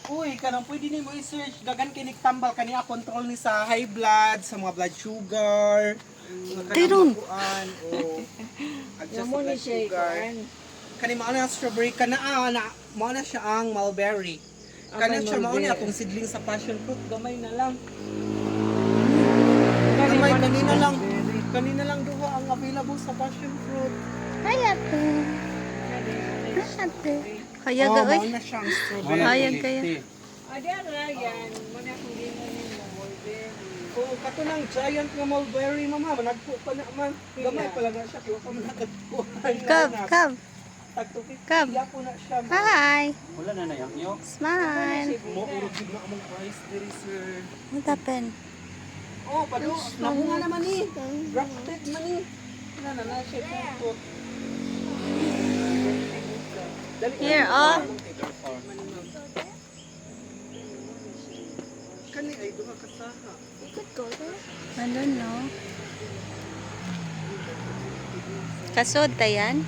Uy, kanang pwede ni mo i-search dagan kinig tambal kaniya control ni sa high blood, sa mga blood sugar. Tirong. O adjust sa Mo ni blood siya sugar. ikuan. Kani mao na strawberry mao na siya ang mulberry. Kani may siya mao ni mulberry. atong sidling sa passion fruit, gamay na lang. Kani Gamay mo na kanina siya. lang. Kanina lang duha ang available sa passion fruit. Hayate. Hayate. Hayag Mao oy. na siya ang strawberry. Hayag kaya. Adiyan ra yan. Mo na kung di mo ni mo mulberry. Oo, kato ng giant nga mulberry, mama. Managpo pa na man. Gamay pa lang na siya. Kaya pa managpo. Come, come. Tagtupit. Come. Iya po na siya. Hi. Wala na nayang yo. Smile. Mo urog gid na among price diri, sir. What happened? Oh, pado. Namunga naman ni. Grafted man ni. Na siya tutot. Dali. Here, oh. Kani ay duha ka saha. I don't know. Kasod ta yan?